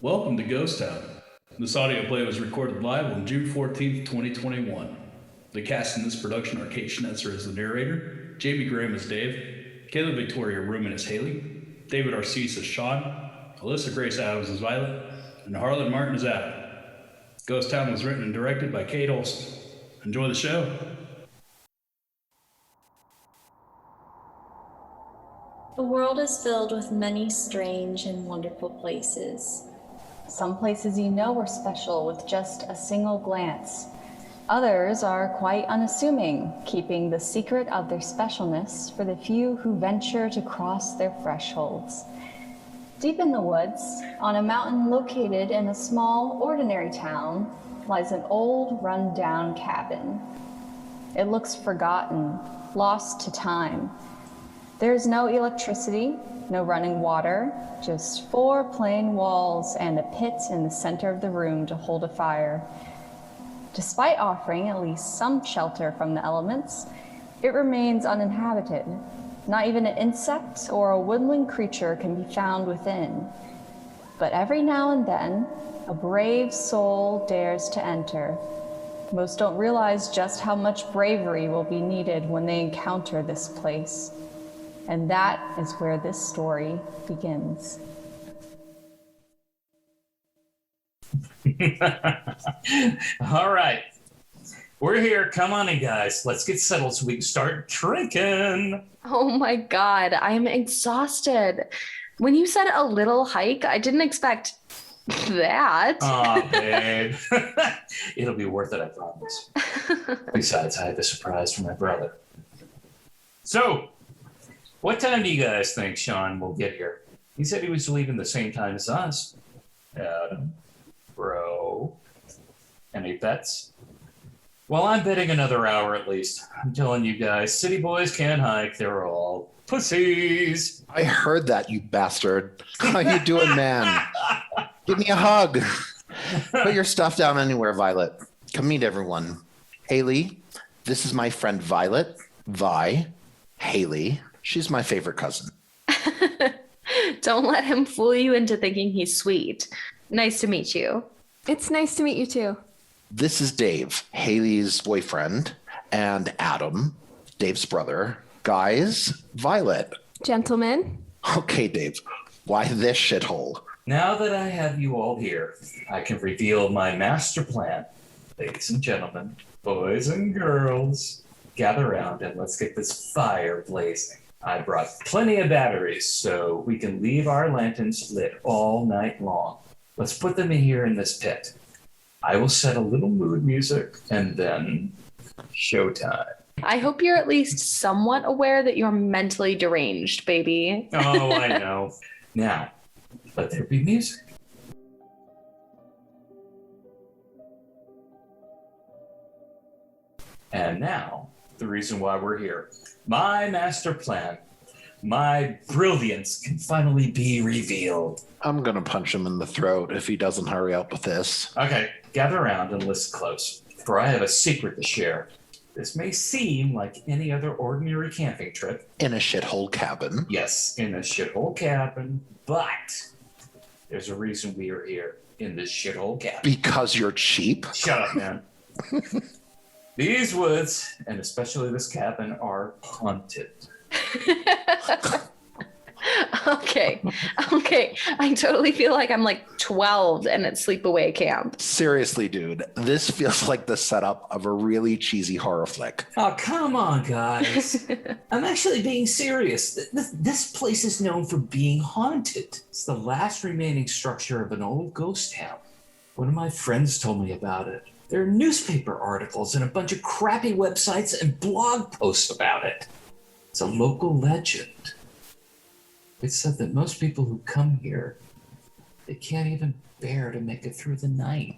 Welcome to Ghost Town. This audio play was recorded live on June 14th, 2021. The cast in this production are Kate Schnetzer as the narrator, Jamie Graham as Dave, Kayla Victoria Ruman as Haley, David Arcese as Sean, Alyssa Grace Adams as Violet, and Harlan Martin as Adam. Ghost Town was written and directed by Kate Olson. Enjoy the show. The world is filled with many strange and wonderful places. Some places you know are special with just a single glance. Others are quite unassuming, keeping the secret of their specialness for the few who venture to cross their thresholds. Deep in the woods, on a mountain located in a small, ordinary town, lies an old, run-down cabin. It looks forgotten, lost to time. There's no electricity, no running water, just 4 plain walls and a pit in the center of the room to hold a fire. Despite offering at least some shelter from the elements, it remains uninhabited. Not even an insect or a woodland creature can be found within. But every now and then, a brave soul dares to enter. Most don't realize just how much bravery will be needed when they encounter this place. And that is where this story begins. All right. We're here. Come on in, guys. Let's get settled so we can start drinking. Oh my God, I'm exhausted. When you said a little hike, I didn't expect that. Oh, babe. It'll be worth it, I promise. Besides, I have a surprise for my brother. So, what time do you guys think Sean will get here? He said he was leaving the same time as us. Adam, bro, any bets? Well, I'm betting another hour at least. I'm telling you guys, city boys can't hike. They're all pussies. I heard that, you bastard. How you doing, man? Give me a hug. Put your stuff down anywhere, Violet. Come meet everyone. Haley, this is my friend Violet. Vi, Haley. She's my favorite cousin. Don't let him fool you into thinking he's sweet. Nice to meet you. It's nice to meet you too. This is Dave, Haley's boyfriend, and Adam, Dave's brother. Guys, Violet. Gentlemen. Okay, Dave, why this shithole? Now that I have you all here, I can reveal my master plan. Ladies and gentlemen, boys and girls, gather around and let's get this fire blazing. I brought plenty of batteries so we can leave our lanterns lit all night long. Let's put them in here in this pit. I will set a little mood music and then showtime. I hope you're at least somewhat aware that you're mentally deranged, baby. Oh, I know. Now, let there be music. And now, the reason why we're here. My master plan, my brilliance can finally be revealed. I'm gonna punch him in the throat if he doesn't hurry up with this. Okay, gather around and listen close, for I have a secret to share. This may seem like any other ordinary camping trip. In a shithole cabin. Yes, in a shithole cabin, but there's a reason we are here in this shithole cabin. Because you're cheap? Shut up, man. These woods, and especially this cabin, are haunted. Okay. I totally feel like I'm like 12 and at sleepaway camp. Seriously, dude, this feels like the setup of a really cheesy horror flick. Oh, come on, guys. I'm actually being serious. This place is known for being haunted. It's the last remaining structure of an old ghost town. One of my friends told me about it. There are newspaper articles and a bunch of crappy websites and blog posts about it. It's a local legend. It's said that most people who come here, they can't even bear to make it through the night.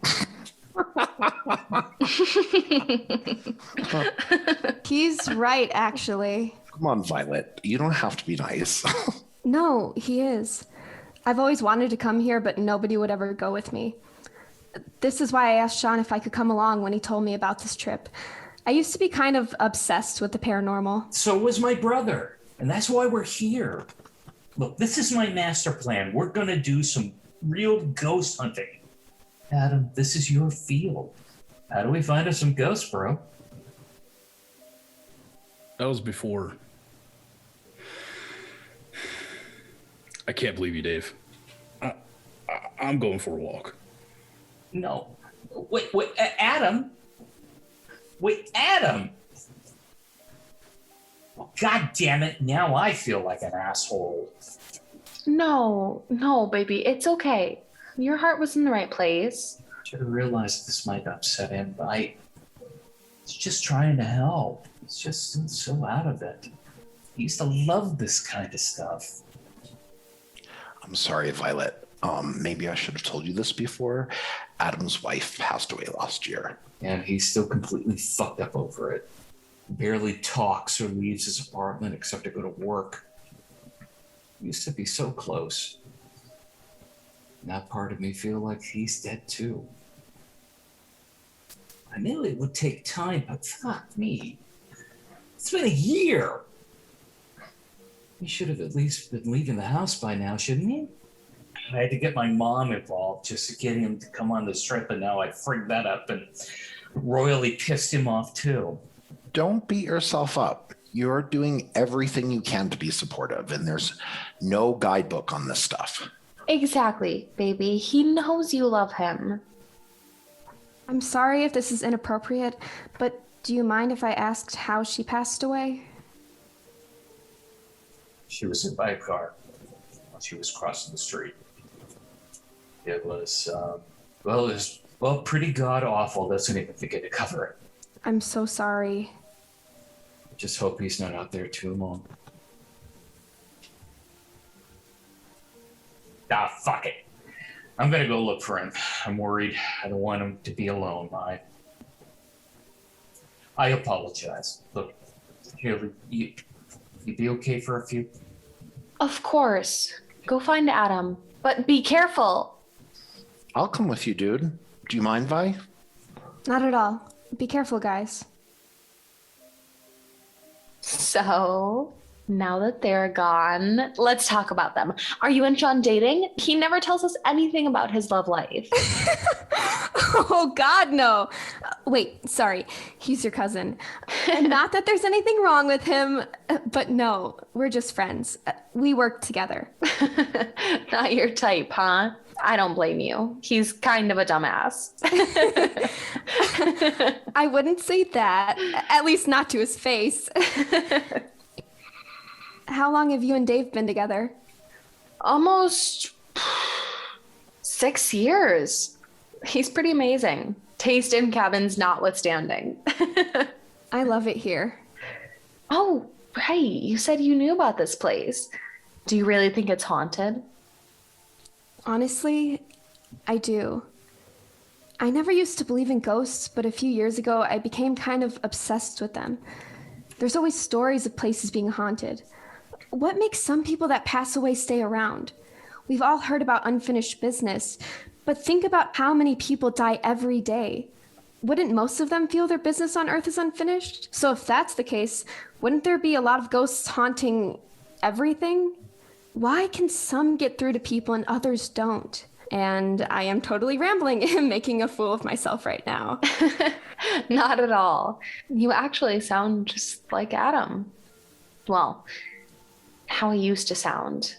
He's right, actually. Come on, Violet. You don't have to be nice. No, he is. I've always wanted to come here, but nobody would ever go with me. This is why I asked Sean if I could come along when he told me about this trip. I used to be kind of obsessed with the paranormal. So was my brother, and that's why we're here. Look, this is my master plan. We're going to do some real ghost hunting. Adam, this is your field. How do we find us some ghosts, bro? That was before. I can't believe you, Dave. I'm going for a walk. No. Wait, Adam? Wait, Adam! God damn it, now I feel like an asshole. No, baby, it's okay. Your heart was in the right place. I should have realized this might upset him, but he's just trying to help. He's just so out of it. He used to love this kind of stuff. I'm sorry, Violet. Maybe I should have told you this before. Adam's wife passed away last year. And he's still completely fucked up over it. Barely talks or leaves his apartment except to go to work. We used to be so close. And that part of me feel like he's dead too. I knew it would take time, but fuck me. It's been a year. He should have at least been leaving the house by now, shouldn't he? I had to get my mom involved just to get him to come on this trip, and now I frigged that up and royally pissed him off too. Don't beat yourself up. You're doing everything you can to be supportive, and there's no guidebook on this stuff. Exactly, baby. He knows you love him. I'm sorry if this is inappropriate, but do you mind if I asked how she passed away? She was hit by a car while she was crossing the street. It was, pretty god awful. Doesn't even forget to cover it. I'm so sorry. Just hope he's not out there too long. Ah, fuck it. I'm gonna go look for him. I'm worried. I don't want him to be alone. I apologize. Look, here, you be okay for a few? Of course. Go find Adam, but be careful. I'll come with you, dude. Do you mind, Vi? Not at all. Be careful, guys. So, now that they're gone, let's talk about them. Are you and Sean dating? He never tells us anything about his love life. Oh, God, no. Wait, sorry. He's your cousin. And not that there's anything wrong with him, but no, we're just friends. We work together. Not your type, huh? I don't blame you. He's kind of a dumbass. I wouldn't say that, at least not to his face. How long have you and Dave been together? Almost 6 years. He's pretty amazing. Taste in cabins notwithstanding. I love it here. Oh, right. You said you knew about this place. Do you really think it's haunted? Honestly, I do. I never used to believe in ghosts, but a few years ago, I became kind of obsessed with them. There's always stories of places being haunted. What makes some people that pass away stay around? We've all heard about unfinished business, but think about how many people die every day. Wouldn't most of them feel their business on Earth is unfinished? So if that's the case, wouldn't there be a lot of ghosts haunting everything? Why can some get through to people and others don't? And I am totally rambling and making a fool of myself right now. Not at all. You actually sound just like Adam. Well, how he used to sound.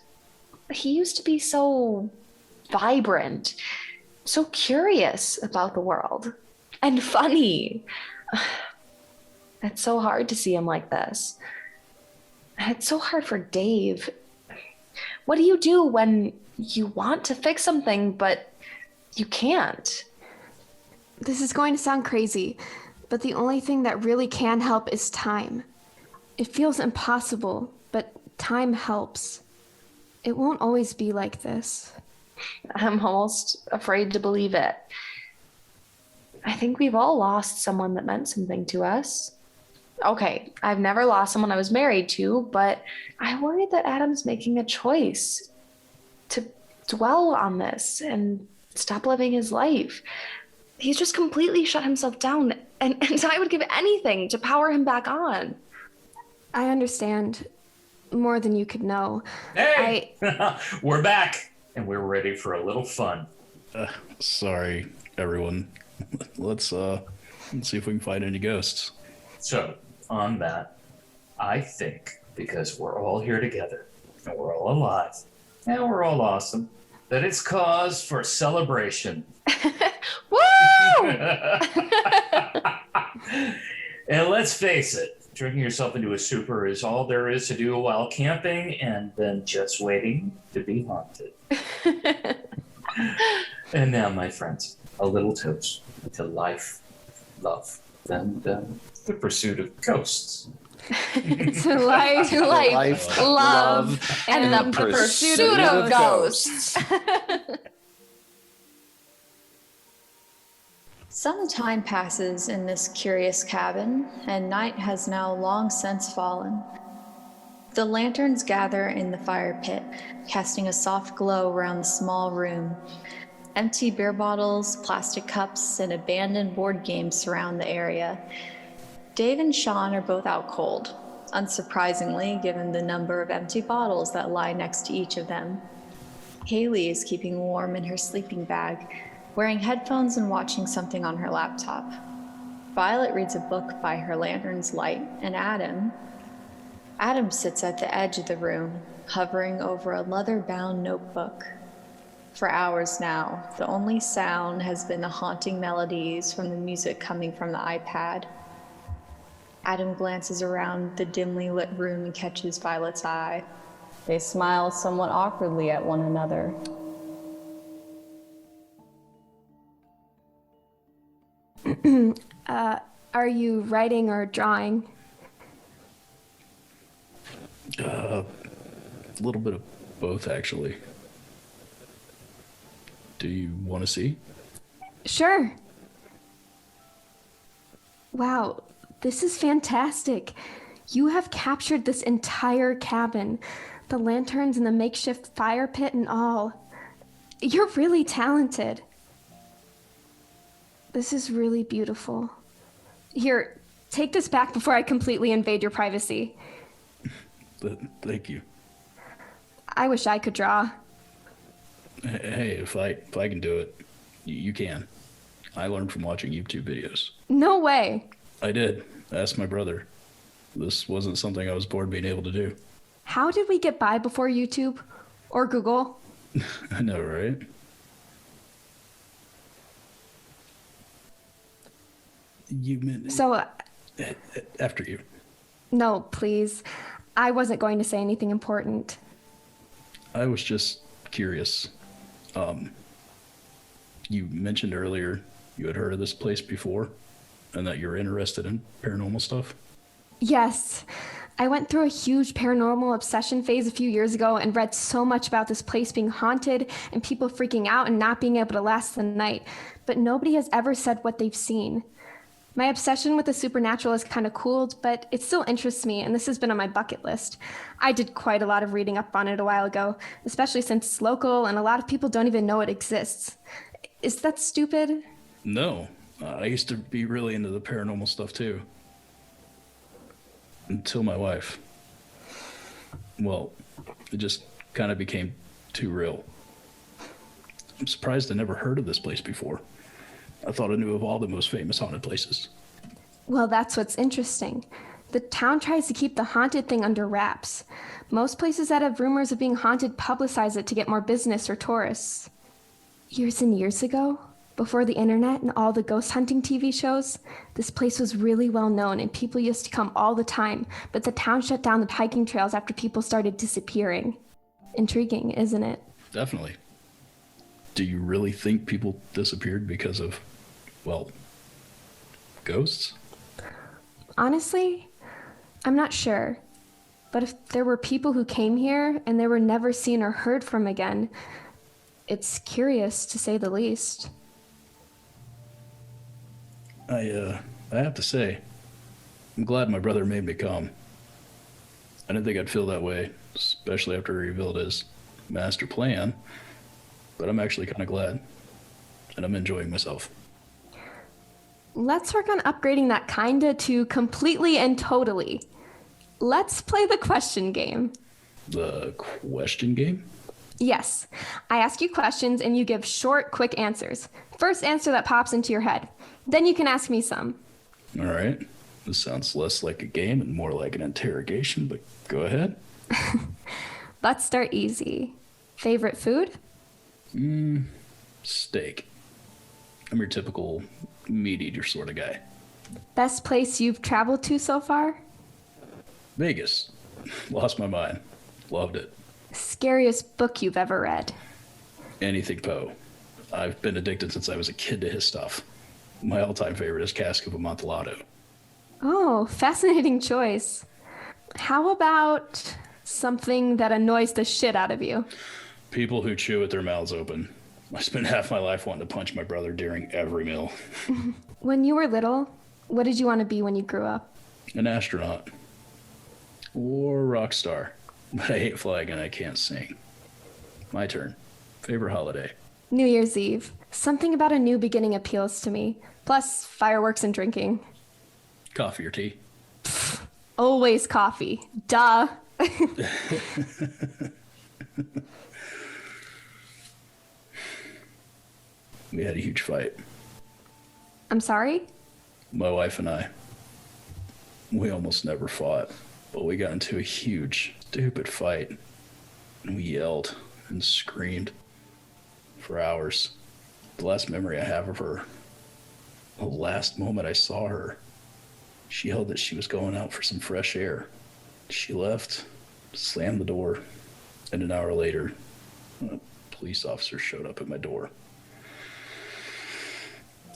He used to be so vibrant, so curious about the world, and funny. It's so hard to see him like this. It's so hard for Dave. What do you do when you want to fix something, but you can't? This is going to sound crazy, but the only thing that really can help is time. It feels impossible, but time helps. It won't always be like this. I'm almost afraid to believe it. I think we've all lost someone that meant something to us. Okay, I've never lost someone I was married to, but I worry that Adam's making a choice to dwell on this and stop living his life. He's just completely shut himself down, and I would give anything to power him back on. I understand more than you could know. Hey! We're back. and we're ready for a little fun. Sorry, everyone. Let's see if we can find any ghosts. So, on that, I think because we're all here together and we're all alive and we're all awesome, that it's cause for celebration. Woo! And let's face it, drinking yourself into a stupor is all there is to do while camping and then just waiting to be haunted. And now, my friends, a little toast to life, love, and the pursuit of ghosts. To life, love, and the pursuit of ghosts. Some time passes in this curious cabin, and night has now long since fallen. The lanterns gather in the fire pit, casting a soft glow around the small room. Empty beer bottles, plastic cups, and abandoned board games surround the area. Dave and Sean are both out cold, unsurprisingly given the number of empty bottles that lie next to each of them. Haley is keeping warm in her sleeping bag, wearing headphones and watching something on her laptop. Violet reads a book by her lantern's light, and Adam sits at the edge of the room, hovering over a leather-bound notebook. For hours now, the only sound has been the haunting melodies from the music coming from the iPad. Adam glances around the dimly lit room and catches Violet's eye. They smile somewhat awkwardly at one another. are you writing or drawing? A little bit of both, actually. Do you want to see? Sure. Wow, this is fantastic. You have captured this entire cabin, the lanterns and the makeshift fire pit and all. You're really talented. This is really beautiful. Here, take this back before I completely invade your privacy. Thank you. I wish I could draw. Hey, if I can do it, you can. I learned from watching YouTube videos. No way. I did. Ask my brother. This wasn't something I was bored being able to do. How did we get by before YouTube or Google? I know, right? You meant So, after you. no, please. I wasn't going to say anything important. I was just curious. You mentioned earlier you had heard of this place before and that you're interested in paranormal stuff. Yes. I went through a huge paranormal obsession phase a few years ago and read so much about this place being haunted and people freaking out and not being able to last the night, but nobody has ever said what they've seen. My obsession with the supernatural has kind of cooled, but it still interests me, and this has been on my bucket list. I did quite a lot of reading up on it a while ago, especially since it's local and a lot of people don't even know it exists. Is that stupid? No. I used to be really into the paranormal stuff too. Until my wife. Well, it just kind of became too real. I'm surprised I never heard of this place before. I thought I knew of all the most famous haunted places. Well, that's what's interesting. The town tries to keep the haunted thing under wraps. Most places that have rumors of being haunted publicize it to get more business or tourists. Years and years ago, before the internet and all the ghost hunting TV shows, this place was really well known and people used to come all the time, but the town shut down the hiking trails after people started disappearing. Intriguing, isn't it? Definitely. Do you really think people disappeared because of, well, ghosts? Honestly, I'm not sure. But if there were people who came here and they were never seen or heard from again, it's curious to say the least. I have to say, I'm glad my brother made me come. I didn't think I'd feel that way, especially after he revealed his master plan, but I'm actually kind of glad, and I'm enjoying myself. Let's work on upgrading that kinda to completely and totally. Let's play the question game. The question game? Yes. I ask you questions and you give short, quick answers. First answer that pops into your head. Then you can ask me some. All right. This sounds less like a game and more like an interrogation, but go ahead. Let's start easy. Favorite food? Steak. I'm your typical meat eater sort of guy. Best place you've traveled to so far? Vegas. Lost my mind. Loved it. Scariest book you've ever read? Anything Poe. I've been addicted since I was a kid to his stuff. My all-time favorite is Cask of Amontillado. Oh, fascinating choice. How about something that annoys the shit out of you? People who chew with their mouths open. I spent half my life wanting to punch my brother during every meal. When you were little, what did you want to be when you grew up? An astronaut. Or rock star. But I hate flying and I can't sing. My turn. Favorite holiday? New Year's Eve. Something about a new beginning appeals to me. Plus, fireworks and drinking. Coffee or tea? Always coffee. Duh. We had a huge fight. I'm sorry? My wife and I. We almost never fought, but we got into a huge, stupid fight. And we yelled and screamed for hours. The last memory I have of her, the last moment I saw her, she yelled that she was going out for some fresh air. She left, slammed the door, and an hour later, a police officer showed up at my door,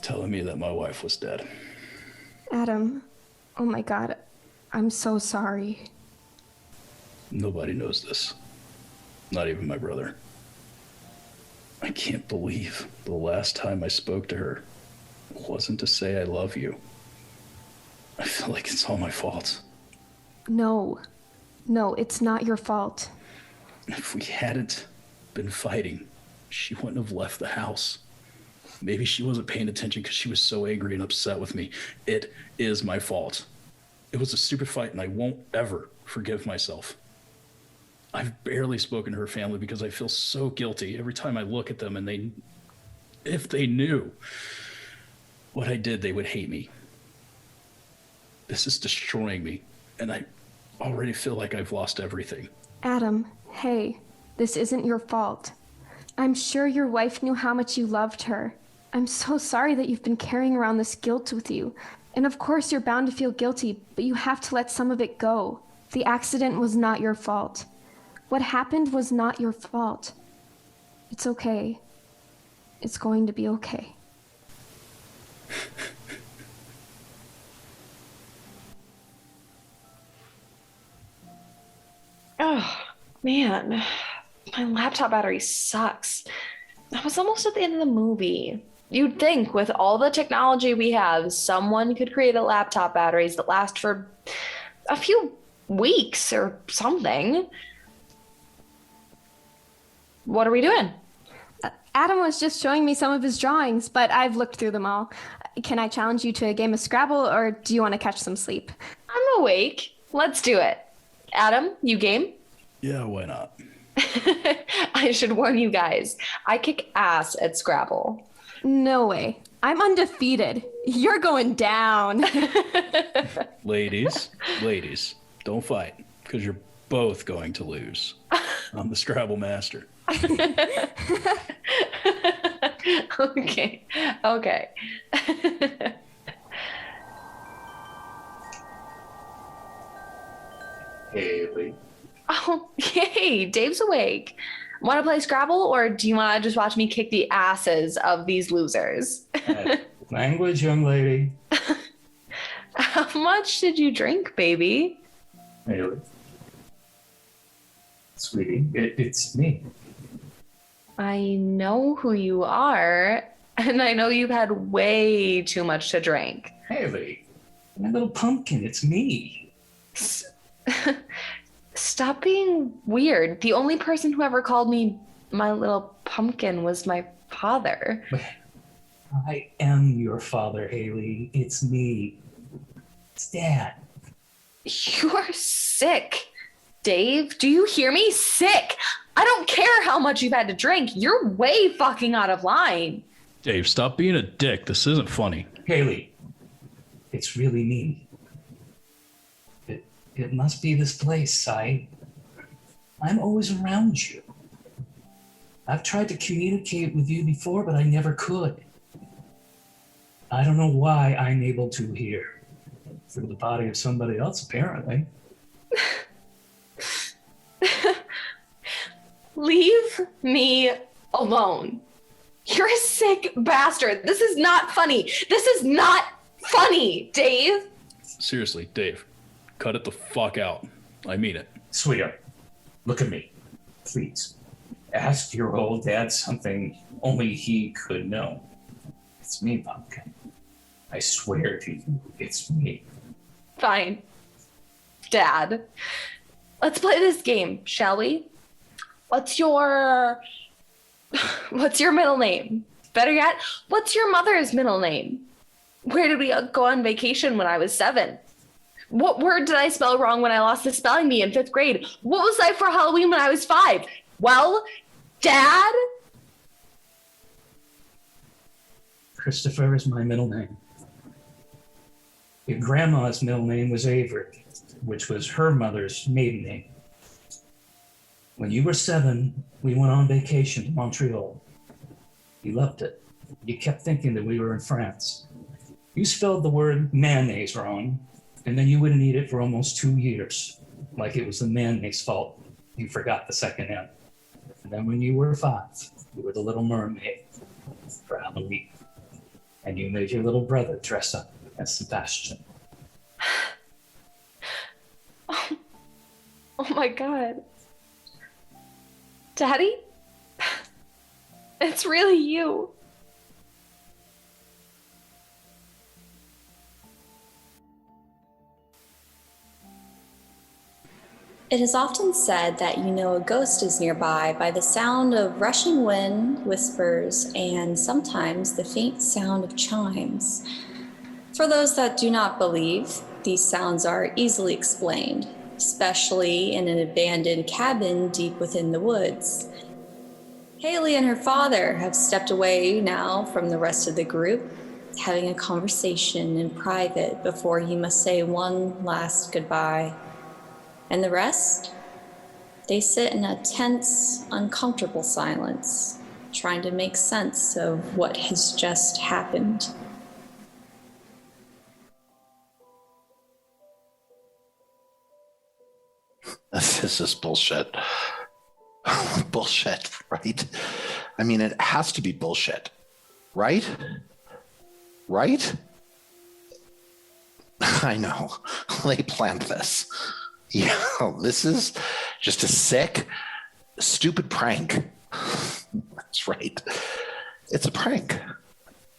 telling me that my wife was dead. Adam, oh my God, I'm so sorry. Nobody knows this. Not even my brother. I can't believe the last time I spoke to her wasn't to say I love you. I feel like it's all my fault. No, it's not your fault. If we hadn't been fighting, she wouldn't have left the house. Maybe she wasn't paying attention because she was so angry and upset with me. It is my fault. It was a stupid fight and I won't ever forgive myself. I've barely spoken to her family because I feel so guilty every time I look at them, and if they knew what I did, they would hate me. This is destroying me, and I already feel like I've lost everything. Adam, hey, this isn't your fault. I'm sure your wife knew how much you loved her. I'm so sorry that you've been carrying around this guilt with you. And of course you're bound to feel guilty, but you have to let some of it go. The accident was not your fault. What happened was not your fault. It's okay. It's going to be okay. Oh, man. My laptop battery sucks. I was almost at the end of the movie. You'd think with all the technology we have, someone could create a laptop batteries that last for a few weeks or something. What are we doing? Adam was just showing me some of his drawings, but I've looked through them all. Can I challenge you to a game of Scrabble, or do you want to catch some sleep? I'm awake. Let's do it. Adam, you game? Yeah, why not? I should warn you guys. I kick ass at Scrabble. No way. I'm undefeated. You're going down. Ladies, don't fight, because you're both going to lose. I'm the Scrabble master. Okay. Haley. Oh, yay, Dave's awake. Want to play Scrabble, or do you want to just watch me kick the asses of these losers? Language, young lady. How much did you drink, baby? Haley. Sweetie, it's me. I know who you are, and I know you've had way too much to drink. Haley, my little pumpkin, it's me. Stop being weird. The only person who ever called me my little pumpkin was my father. I am your father, Haley. It's me. It's Dad. You're sick, Dave. Do you hear me? Sick. I don't care how much you've had to drink. You're way fucking out of line. Dave, stop being a dick. This isn't funny. Haley, it's really me. It must be this place. I'm always around you. I've tried to communicate with you before, but I never could. I don't know why I'm able to here. Through the body of somebody else, apparently. Leave me alone. You're a sick bastard. This is not funny. This is not funny, Dave. Seriously, Dave, cut it the fuck out. I mean it. Sweetheart, look at me. Please. Ask your old dad something only he could know. It's me, Pumpkin. I swear to you, it's me. Fine. Dad. Let's play this game, shall we? What's your middle name? Better yet, what's your mother's middle name? Where did we go on vacation when I was 7? What word did I spell wrong when I lost the spelling bee in 5th grade? What was I for Halloween when I was 5? Well, Dad? Christopher is my middle name. Your grandma's middle name was Avery, which was her mother's maiden name. When you were 7, we went on vacation to Montreal. You loved it. You kept thinking that we were in France. You spelled the word mayonnaise wrong, and then you wouldn't eat it for almost 2 years, like it was the mayonnaise fault. You forgot the second M. And then when you were 5, you were the Little Mermaid for Halloween. And you made your little brother dress up as Sebastian. Oh my God. Daddy? It's really you. It is often said that you know a ghost is nearby by the sound of rushing wind, whispers, and sometimes the faint sound of chimes. For those that do not believe, these sounds are easily explained, especially in an abandoned cabin deep within the woods. Haley and her father have stepped away now from the rest of the group, having a conversation in private before he must say one last goodbye. And the rest? They sit in a tense, uncomfortable silence, trying to make sense of what has just happened. This is bullshit. Bullshit, right? I mean, it has to be bullshit, right? Right? I know. They planned this. Yeah, this is just a sick, stupid prank. That's right. It's a prank.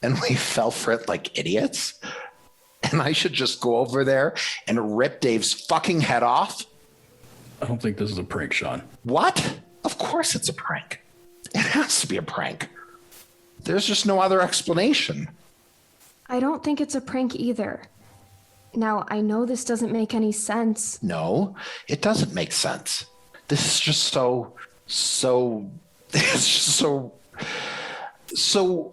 And we fell for it like idiots. And I should just go over there and rip Dave's fucking head off? I don't think this is a prank, Sean. What? Of course it's a prank. It has to be a prank. There's just no other explanation. I don't think it's a prank either. Now, I know this doesn't make any sense. No, it doesn't make sense. This is just so, it's just so,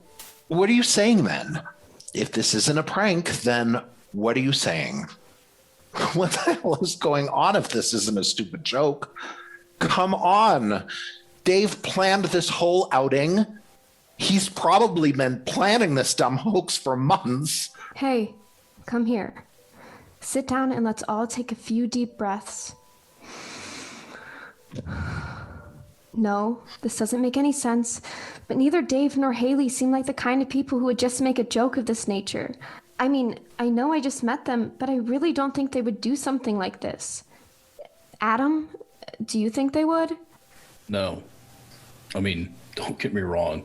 what are you saying then? If this isn't a prank, then what are you saying? What the hell is going on if this isn't a stupid joke? Come on. Dave planned this whole outing. He's probably been planning this dumb hoax for months. Hey, come here. Sit down and let's all take a few deep breaths. No, this doesn't make any sense, but neither Dave nor Haley seem like the kind of people who would just make a joke of this nature. I mean, I know I just met them, but I really don't think they would do something like this. Adam, do you think they would? No. I mean, don't get me wrong.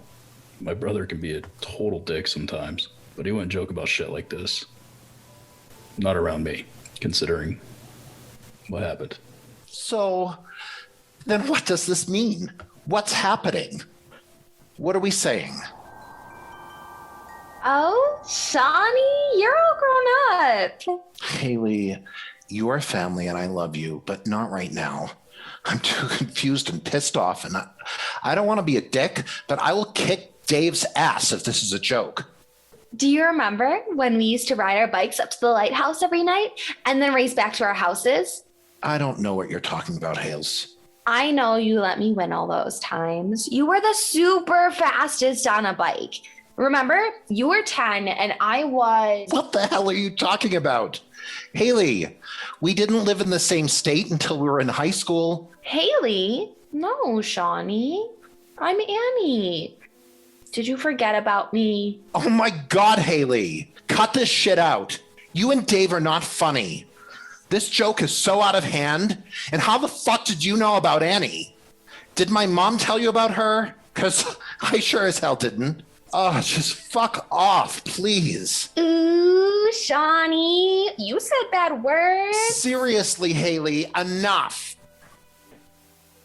My brother can be a total dick sometimes, but he wouldn't joke about shit like this. Not around me, considering what happened. So, then what does this mean? What's happening? What are we saying? Oh, Shawnee, you're all grown up. Haley, you are family and I love you, but not right now. I'm too confused and pissed off, and I don't want to be a dick, but I will kick Dave's ass if this is a joke. Do you remember when we used to ride our bikes up to the lighthouse every night and then race back to our houses? I don't know what you're talking about, Hales. I know you let me win all those times. You were the super fastest on a bike. Remember? You were 10 and I was... What the hell are you talking about? Haley, we didn't live in the same state until we were in high school. Haley? No, Shawnee. I'm Annie. Did you forget about me? Oh my God, Haley. Cut this shit out. You and Dave are not funny. This joke is so out of hand. And how the fuck did you know about Annie? Did my mom tell you about her? Because I sure as hell didn't. Oh, just fuck off, please. Ooh, Shawnee. You said bad words. Seriously, Haley, enough.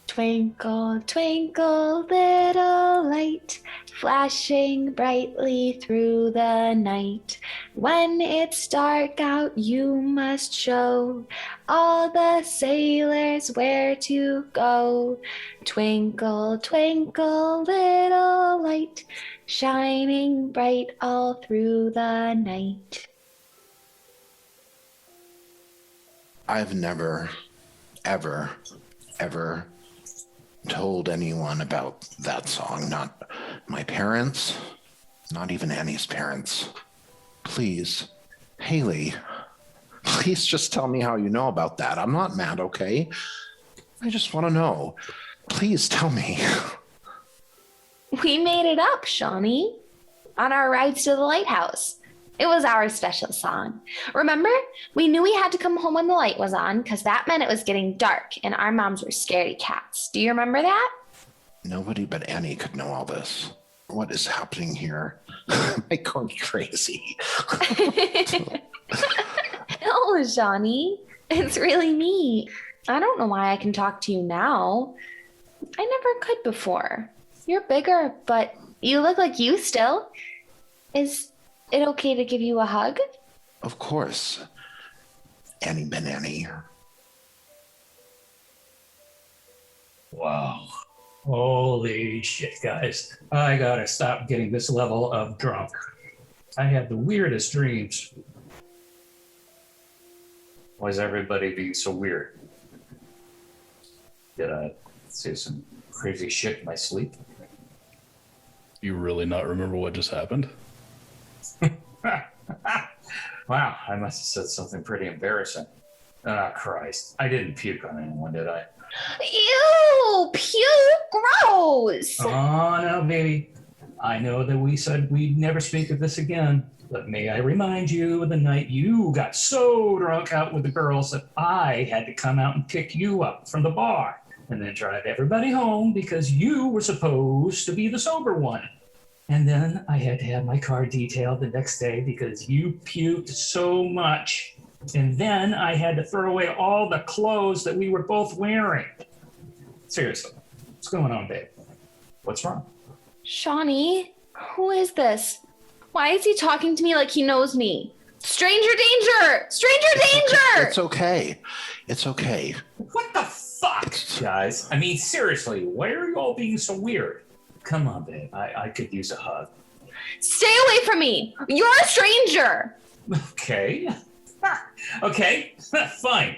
Twinkle, twinkle, little light, flashing brightly through the night. When it's dark out, you must show all the sailors where to go. Twinkle, twinkle, little light, shining bright all through the night. I've never, ever told anyone about that song. Not my parents, not even Annie's parents. Please, Haley, please just tell me how you know about that. I'm not mad, okay? I just want to know. Please tell me. We made it up, Shawnee, on our rides to the lighthouse. It was our special song. Remember? We knew we had to come home when the light was on because that meant it was getting dark and our moms were scaredy cats. Do you remember that? Nobody but Annie could know all this. What is happening here? Am I going crazy? No, Shawnee. It's really me. I don't know why I can talk to you now. I never could before. You're bigger, but you look like you still. Is it okay to give you a hug? Of course. Annie Benannie. Wow. Holy shit, guys. I gotta stop getting this level of drunk. I have the weirdest dreams. Why is everybody being so weird? Did I say some crazy shit in my sleep? You really not remember what just happened? Wow, I must have said something pretty embarrassing. Ah, Christ. I didn't puke on anyone, did I? Ew, puke, gross. Oh, no, baby. I know that we said we'd never speak of this again, but may I remind you of the night you got so drunk out with the girls that I had to come out and pick you up from the bar and then drive everybody home because you were supposed to be the sober one. And then I had to have my car detailed the next day because you puked so much. And then I had to throw away all the clothes that we were both wearing. Seriously, what's going on, babe? What's wrong? Shawnee, who is this? Why is he talking to me like he knows me? Stranger danger! Stranger danger! It's okay. It's okay. What the fuck, guys? I mean, seriously, why are you all being so weird? Come on, babe. I could use a hug. Stay away from me! You're a stranger! Okay. Okay, fine.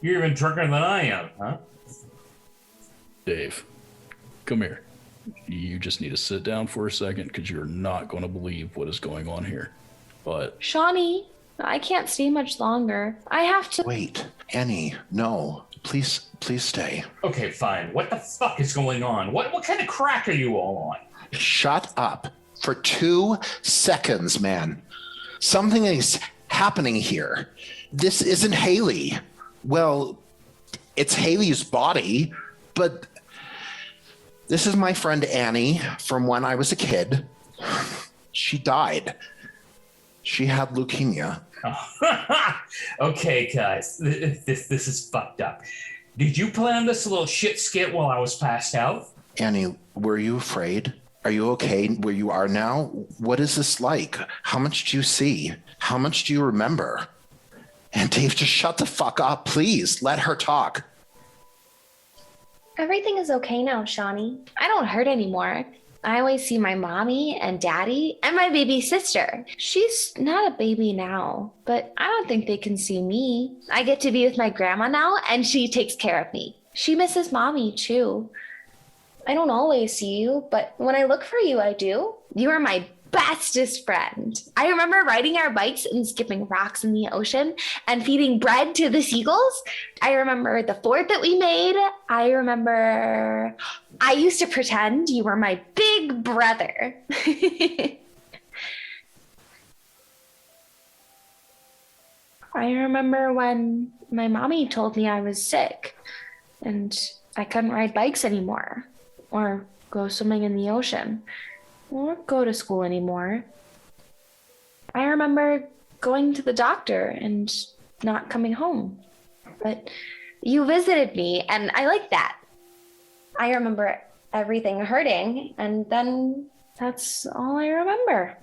You're even drunker than I am, huh? Dave, come here. You just need to sit down for a second because you're not going to believe what is going on here. But Shawnee, I can't stay much longer. I have to... Wait, Annie, no. Please stay. Okay, fine. What the fuck is going on? What kind of crack are you all on? Shut up for 2 seconds, man. Something is happening here. This isn't Haley. Well, it's Haley's body, but this is my friend Annie from when I was a kid. She died. She had leukemia. Okay, guys, this is fucked up. Did you plan this little shit skit while I was passed out? Annie, were you afraid? Are you okay where you are now? What is this like? How much do you see? How much do you remember? And Dave, just shut the fuck up, please. Let her talk. Everything is okay now, Shawnee. I don't hurt anymore. I always see my mommy and daddy and my baby sister. She's not a baby now, but I don't think they can see me. I get to be with my grandma now, and she takes care of me. She misses mommy, too. I don't always see you, but when I look for you, I do. You are my bestest friend. I remember riding our bikes and skipping rocks in the ocean and feeding bread to the seagulls. I remember the fort that we made. I used to pretend you were my big brother. I remember when my mommy told me I was sick and I couldn't ride bikes anymore or go swimming in the ocean or go to school anymore. I remember going to the doctor and not coming home. But you visited me, and I like that. I remember everything hurting, and then that's all I remember.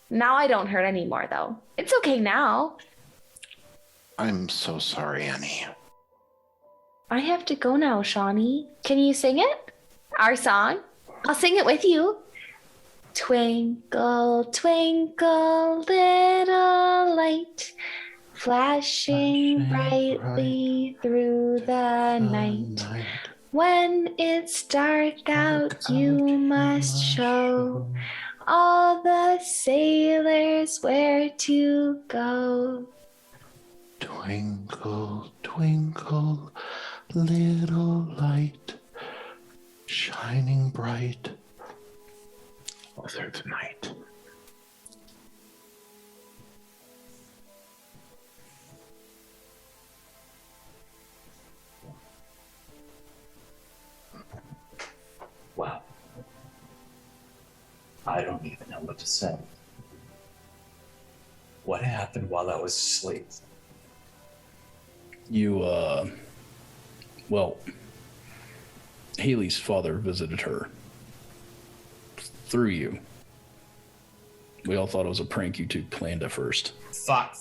Now I don't hurt anymore, though. It's okay now. I'm so sorry, Annie. I have to go now, Shawnee. Can you sing it? Our song? I'll sing it with you. Twinkle, twinkle, little light, flashing brightly through the night. When it's dark out, you must show all the sailors where to go. Twinkle, twinkle, little light, shining bright through the night. Wow. I don't even know what to say. What happened while I was asleep? Well, Haley's father visited her. Through you. We all thought it was a prank you two planned at first. Fuck!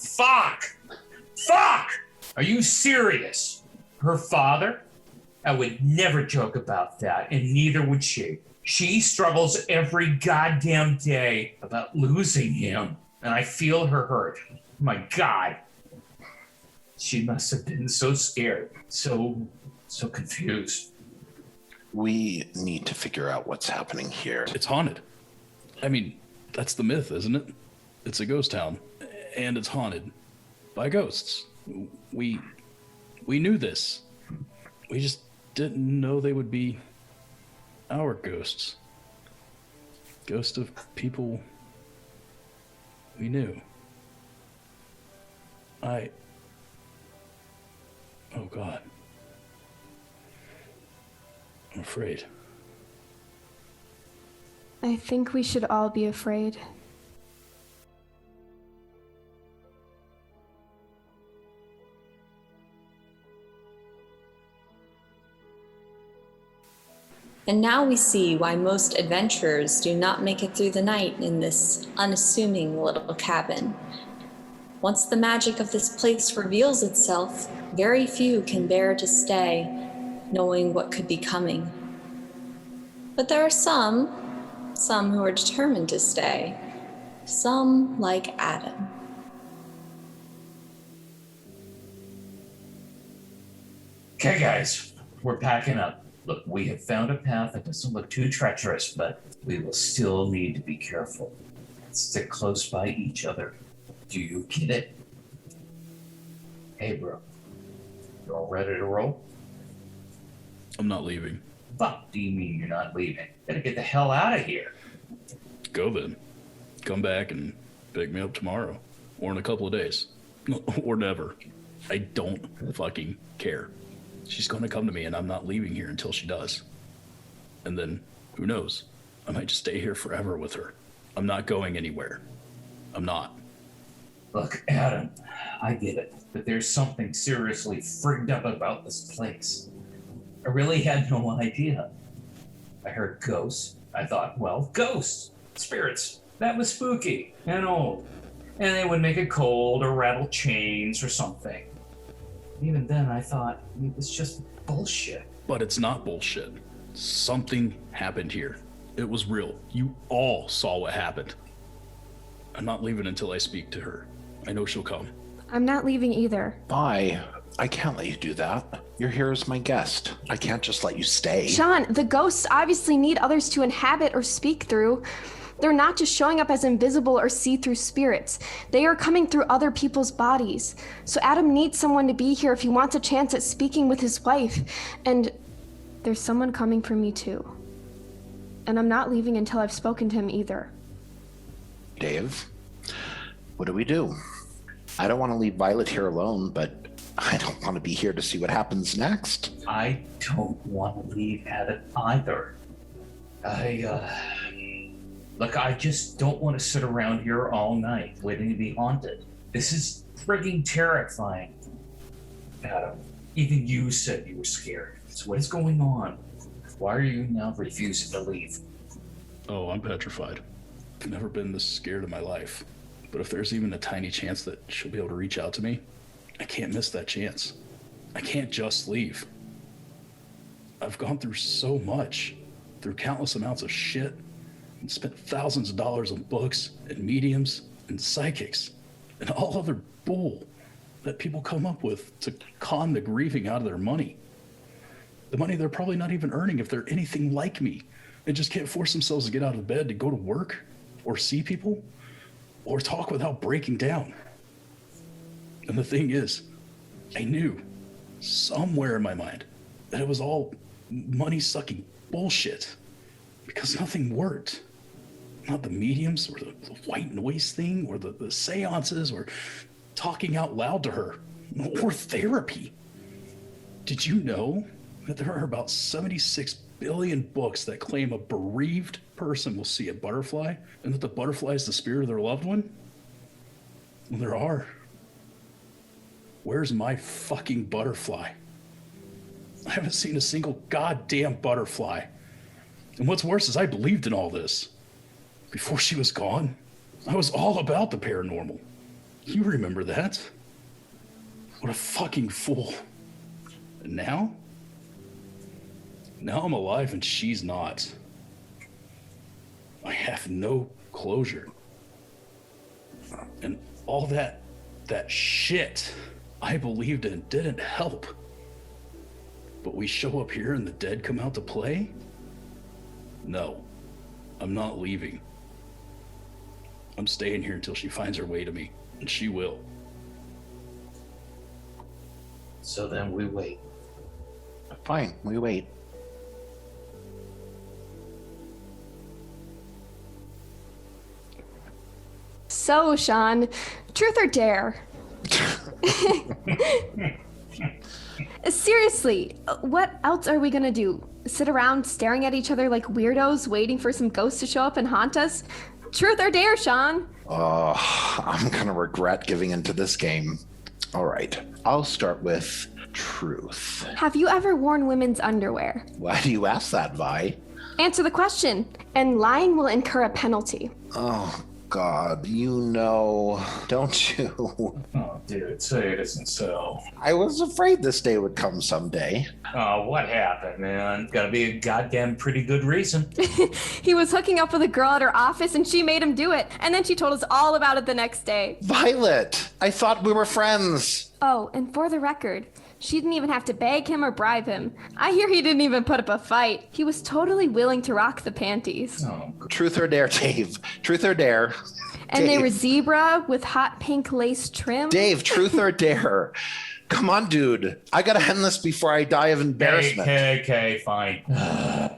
Are you serious? Her father? I would never joke about that, and neither would she. She struggles every goddamn day about losing him, and I feel her hurt. My God. She must have been so scared, so confused. We need to figure out what's happening here. It's haunted. I mean, that's the myth, isn't it? It's a ghost town, and it's haunted by ghosts. We knew this. We just didn't know they would be our ghosts. Ghosts of people we knew. Oh God. I'm afraid. I think we should all be afraid. And now we see why most adventurers do not make it through the night in this unassuming little cabin. Once the magic of this place reveals itself, very few can bear to stay, knowing what could be coming. But there are some who are determined to stay, some like Adam. Okay, guys, we're packing up. Look, we have found a path that doesn't look too treacherous, but we will still need to be careful. Stick close by each other. Do you get it? Hey, bro. You all ready to roll? I'm not leaving. Fuck do you mean you're not leaving? Better get the hell out of here. Go then. Come back and pick me up tomorrow. Or in a couple of days. Or never. I don't fucking care. She's going to come to me and I'm not leaving here until she does. And then, who knows? I might just stay here forever with her. I'm not going anywhere. I'm not. Look, Adam, I get it, but there's something seriously frigged up about this place. I really had no idea. I heard ghosts. I thought, well, ghosts, spirits. That was spooky and old. And they would make it cold or rattle chains or something. Even then, I thought it was just bullshit. But it's not bullshit. Something happened here. It was real. You all saw what happened. I'm not leaving until I speak to her. I know she'll come. I'm not leaving either. Vi, I can't let you do that. You're here as my guest. I can't just let you stay. Sean, the ghosts obviously need others to inhabit or speak through. They're not just showing up as invisible or see-through spirits. They are coming through other people's bodies. So Adam needs someone to be here if he wants a chance at speaking with his wife. And there's someone coming for me too. And I'm not leaving until I've spoken to him either. Dave, what do we do? I don't want to leave Violet here alone, but I don't want to be here to see what happens next. I don't want to leave at it either. Look, I just don't want to sit around here all night waiting to be haunted. This is frigging terrifying. Adam, even you said you were scared. So what is going on? Why are you now refusing to leave? Oh, I'm petrified. I've never been this scared in my life. But if there's even a tiny chance that she'll be able to reach out to me, I can't miss that chance. I can't just leave. I've gone through so much, through countless amounts of shit, and spent thousands of dollars on books and mediums and psychics and all other bull that people come up with to con the grieving out of their money. The money they're probably not even earning if they're anything like me and just can't force themselves to get out of bed to go to work or see people or talk without breaking down. And the thing is, I knew somewhere in my mind that it was all money-sucking bullshit because nothing worked. Not the mediums or the white noise thing or the seances or talking out loud to her or therapy. Did you know that there are about 76 billion books that claim a bereaved person will see a butterfly and that the butterfly is the spirit of their loved one? Well, there are. Where's my fucking butterfly? I haven't seen a single goddamn butterfly. And what's worse is I believed in all this. Before she was gone, I was all about the paranormal. You remember that? What a fucking fool. And now? Now I'm alive and she's not. I have no closure. And all that shit I believed in didn't help. But we show up here and the dead come out to play? No, I'm not leaving. I'm staying here until she finds her way to me, and she will. So then we wait. Fine, we wait. So, Sean, truth or dare? Seriously, what else are we gonna do? Sit around staring at each other like weirdos, waiting for some ghosts to show up and haunt us? Truth or dare, Sean? I'm gonna regret giving into this game. All right, I'll start with truth. Have you ever worn women's underwear? Why do you ask that, Vi? Answer the question, and lying will incur a penalty. Oh, God, you know, don't you? Oh, dude, say it isn't so. I was afraid this day would come someday. Oh, what happened, man? Gotta be a goddamn pretty good reason. He was hooking up with a girl at her office and she made him do it. And then she told us all about it the next day. Violet, I thought we were friends. Oh, and for the record, she didn't even have to beg him or bribe him. I hear he didn't even put up a fight. He was totally willing to rock the panties. Oh, Truth or dare, Dave? Truth or dare? And Dave. they were zebra with hot pink lace trim. Dave, truth or dare? Come on, dude. I gotta end this before I die of embarrassment. Okay, fine.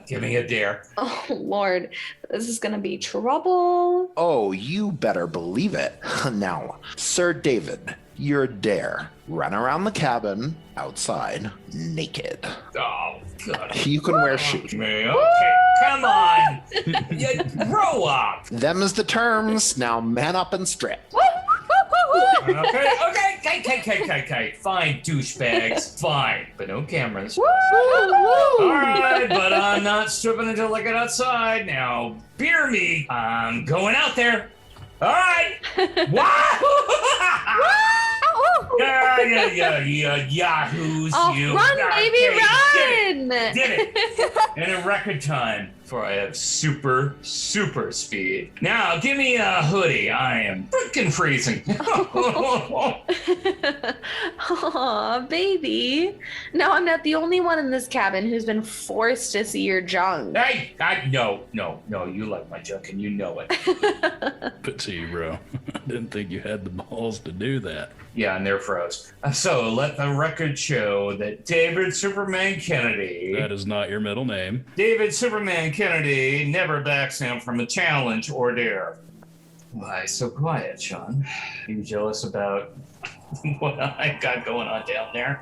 Give me a dare. Oh, Lord. This is going to be trouble. Oh, you better believe it. Now, Sir David, your dare. Run around the cabin, outside, naked. Oh, God. You can wear shoes. Me. Okay, come on. Yeah, grow up. Them is the terms. Now man up and strip. Okay. Fine, douchebags. Fine, but no cameras. All right, but I'm not stripping until I get outside. Now, beer me. I'm going out there. All right. Wow. Yeah, yahoos, Oh, you. run, baby, Okay, run! Did it. In a record time, for I have super speed. Now, give me a hoodie. I am freaking freezing. Aw, baby. No, I'm not the only one in this cabin who's been forced to see your junk. Hey, no, you like my junk and you know it. But to you, bro. I didn't think you had the balls to do that. Yeah, and they're froze. So let the record show that David Superman Kennedy. That is not your middle name. David Superman Kennedy never backs down from a challenge or dare. Why so quiet, Sean? Are you jealous about what I got going on down there?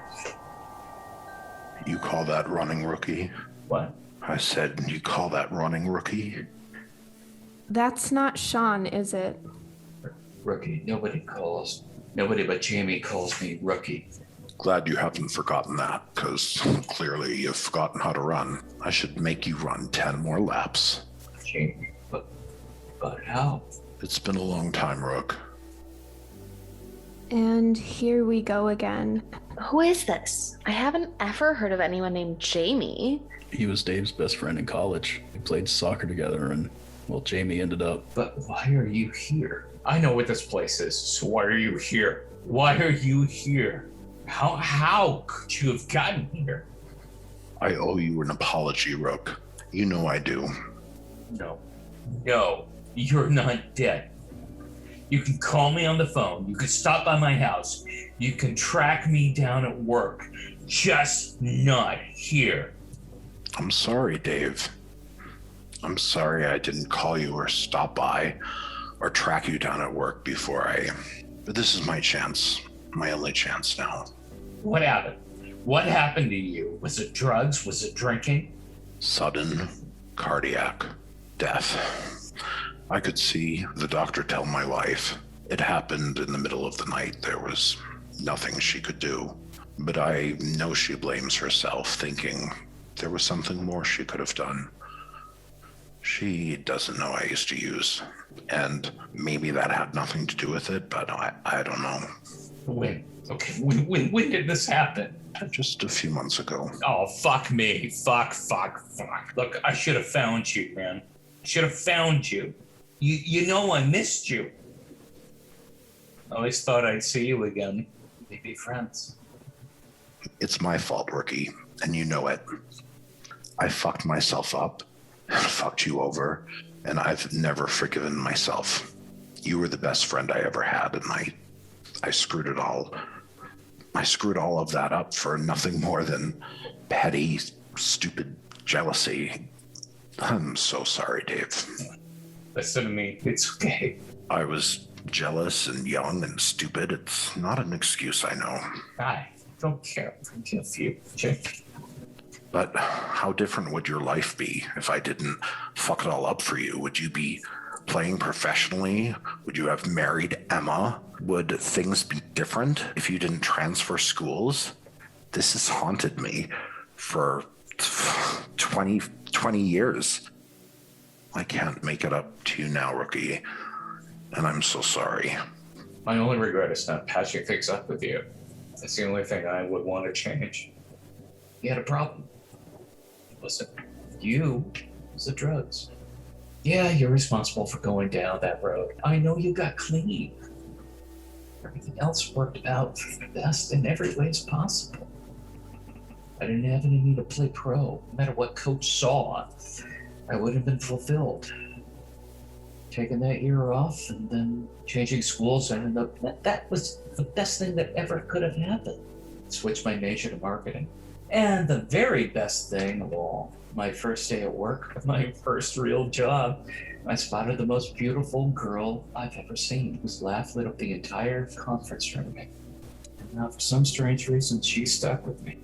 You call that running, rookie? What? I said, you call that running, rookie? That's not Sean, is it? Rookie. Nobody but Jamie calls me Rookie. Glad you haven't forgotten that, because clearly you've forgotten how to run. I should make you run 10 more laps. Jamie, but how? It's been a long time, Rook. And here we go again. Who is this? I haven't ever heard of anyone named Jamie. He was Dave's best friend in college. We played soccer together, and, well, Jamie ended up. But why are you here? I know what this place is, so why are you here? Why are you here? How could you have gotten here? I owe you an apology, Rook. You know I do. No, you're not dead. You can call me on the phone. You can stop by my house. You can track me down at work. Just not here. I'm sorry, Dave. I'm sorry I didn't call you or stop by or track you down at work before But this is my chance. My only chance now. What happened? What happened to you? Was it drugs? Was it drinking? Sudden cardiac death. I could see the doctor tell my wife. It happened in the middle of the night. There was nothing she could do. But I know she blames herself, thinking there was something more she could have done. She doesn't know I used to use. And maybe that had nothing to do with it, but I don't know. When? Okay, when did this happen? Just a few months ago. Oh, fuck me. Fuck. Look, I should have found you, man. Should have found you. You know I missed you. I always thought I'd see you again. We'd be friends. It's my fault, Rookie, and you know it. I fucked myself up, fucked you over, and I've never forgiven myself. You were the best friend I ever had, and I screwed it all. I screwed all of that up for nothing more than petty, stupid jealousy. I'm so sorry, Dave. Listen to me. It's okay. I was jealous and young and stupid. It's not an excuse, I know. I don't care. Forgive you, Jake. But how different would your life be if I didn't fuck it all up for you? Would you be playing professionally? Would you have married Emma? Would things be different if you didn't transfer schools? This has haunted me for 20 years. I can't make it up to you now, Rookie, and I'm so sorry. My only regret is not patching things up with you. That's the only thing I would want to change. You had a problem. Listen, you was the drugs. Yeah, you're responsible for going down that road. I know you got clean. Everything else worked out for the best in every way possible. I didn't have any need to play pro. No matter what coach saw, I would have been fulfilled. Taking that year off and then changing schools ended up, that was the best thing that ever could have happened. Switched my major to marketing. And the very best thing of all, my first day at work, my first real job, I spotted the most beautiful girl I've ever seen, whose laugh lit up the entire conference room. And now for some strange reason, she stuck with me.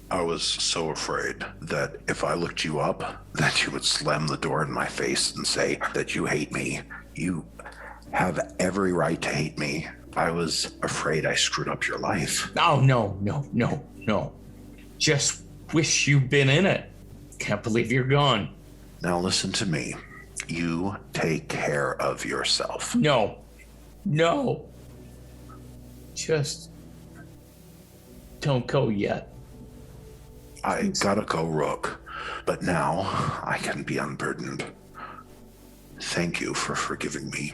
I was so afraid that if I looked you up, that you would slam the door in my face and say that you hate me. You have every right to hate me. I was afraid I screwed up your life. Oh, no. Just wish you'd been in it. Can't believe you're gone. Now listen to me. You take care of yourself. No. Just don't go yet. I gotta go, Rook, but now I can be unburdened. Thank you for forgiving me.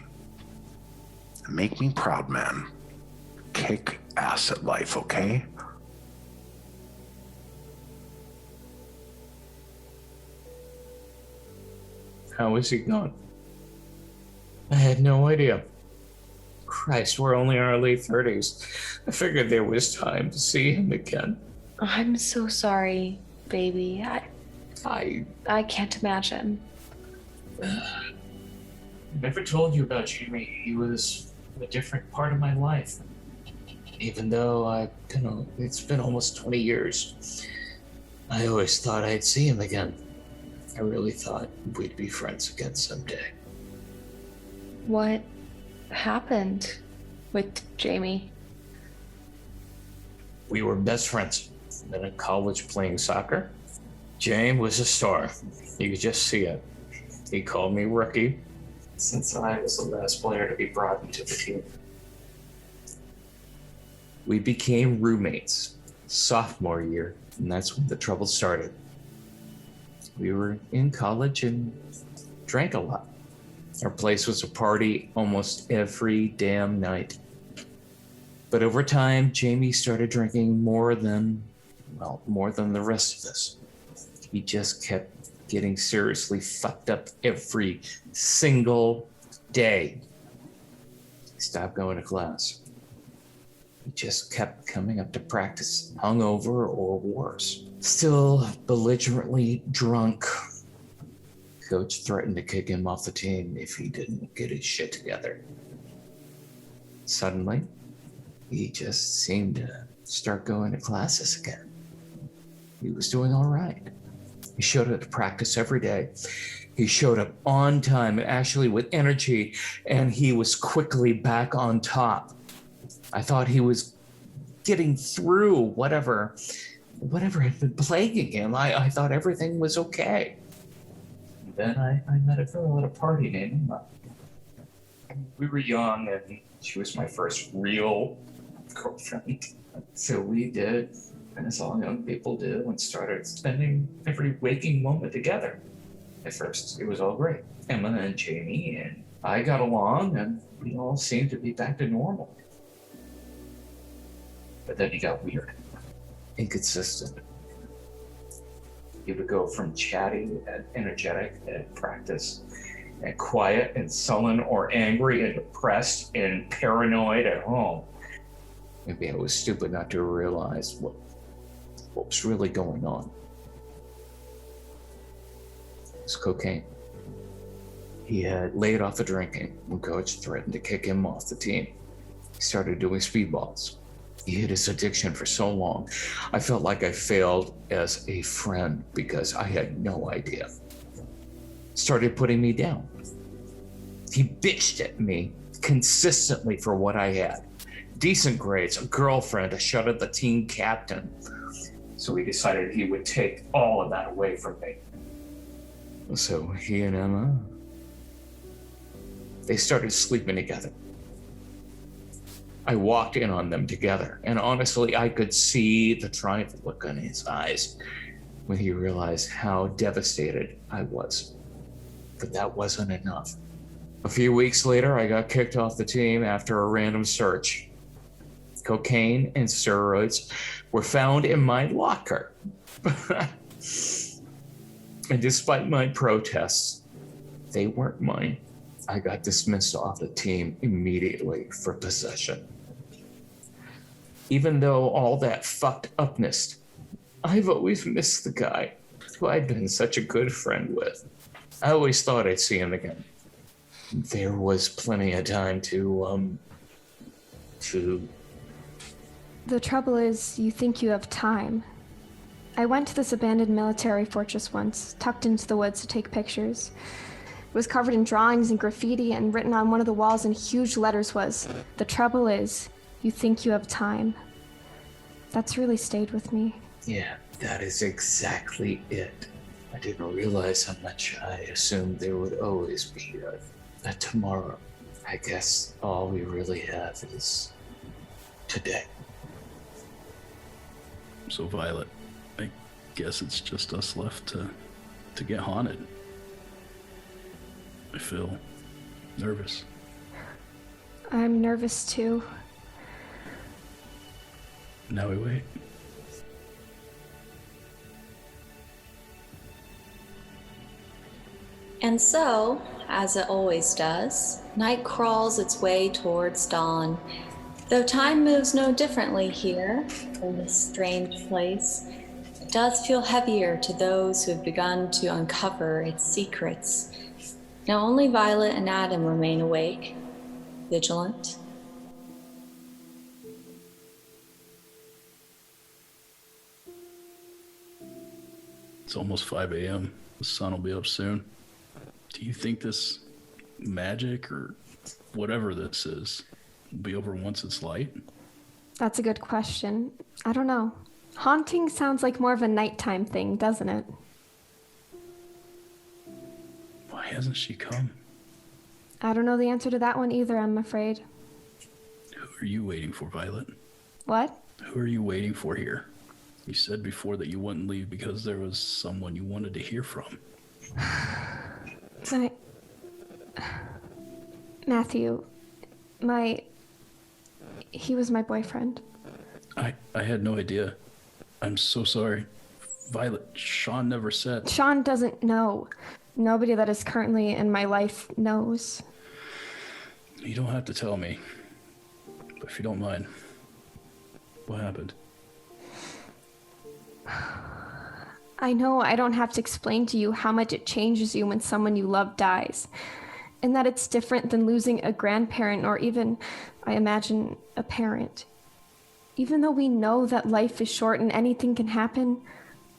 Make me proud, man. Kick ass at life, okay? How is he gone? I had no idea. Christ, we're only in our late 30s. I figured there was time to see him again. I'm so sorry, baby. I I can't imagine. never told you about Jimmy. He was a different part of my life. Even though it's been almost 20 years. I always thought I'd see him again. I really thought we'd be friends again someday. What happened with Jamie? We were best friends. Then in college playing soccer. James was a star. You could just see it. He called me rookie since I was the last player to be brought into the team. We became roommates sophomore year, and that's when the trouble started. We were in college and drank a lot. Our place was a party almost every damn night. But over time, Jamie started drinking more than the rest of us. He just kept getting seriously fucked up every single day. He stopped going to class. He just kept coming up to practice hungover or worse. Still belligerently drunk. Coach threatened to kick him off the team if he didn't get his shit together. Suddenly, he just seemed to start going to classes again. He was doing all right. He showed up to practice every day. He showed up on time, actually with energy, and he was quickly back on top. I thought he was getting through whatever had been plaguing him. I thought everything was okay. And then I met a girl at a party named Emma. We were young, and she was my first real girlfriend. So we did, as all young people do, and started spending every waking moment together. At first, it was all great. Emma and Jamie and I got along, and we all seemed to be back to normal. But then he got weird, inconsistent. He would go from chatty and energetic at practice, and quiet and sullen or angry and depressed and paranoid at home. Maybe I was stupid not to realize what was really going on. It was cocaine. He had laid off the drinking when coach threatened to kick him off the team. He started doing speedballs. He hid his addiction for so long. I felt like I failed as a friend because I had no idea. Started putting me down. He bitched at me consistently for what I had. Decent grades, a girlfriend, a shot at the team captain. So he decided he would take all of that away from me. So he and Emma, they started sleeping together. I walked in on them together, and honestly, I could see the triumphant look on his eyes when he realized how devastated I was. But that wasn't enough. A few weeks later, I got kicked off the team after a random search. Cocaine and steroids were found in my locker. And despite my protests, they weren't mine. I got dismissed off the team immediately for possession. Even though all that fucked upness, I've always missed the guy who I'd been such a good friend with. I always thought I'd see him again. There was plenty of time to The trouble is, you think you have time. I went to this abandoned military fortress once, tucked into the woods to take pictures. It was covered in drawings and graffiti, and written on one of the walls in huge letters was, "The trouble is, you think you have time." That's really stayed with me. Yeah, that is exactly it. I didn't realize how much I assumed there would always be a tomorrow. I guess all we really have is today. So, Violet, I guess it's just us left to get haunted. I feel nervous. I'm nervous too. Now we wait. And so, as it always does, night crawls its way towards dawn. Though time moves no differently here, in this strange place, it does feel heavier to those who have begun to uncover its secrets. Now only Violet and Adam remain awake, vigilant. It's almost 5 a.m. The sun will be up soon. Do you think this magic or whatever this is will be over once it's light? That's a good question. I don't know. Haunting sounds like more of a nighttime thing, doesn't it? Why hasn't she come? I don't know the answer to that one either, I'm afraid. Who are you waiting for, Violet? What? Who are you waiting for here? You said before that you wouldn't leave because there was someone you wanted to hear from. Matthew, he was my boyfriend. I had no idea. I'm so sorry. Violet, Sean never said. Sean doesn't know. Nobody that is currently in my life knows. You don't have to tell me. But if you don't mind, what happened? I know I don't have to explain to you how much it changes you when someone you love dies, and that it's different than losing a grandparent or even, I imagine, a parent. Even though we know that life is short and anything can happen,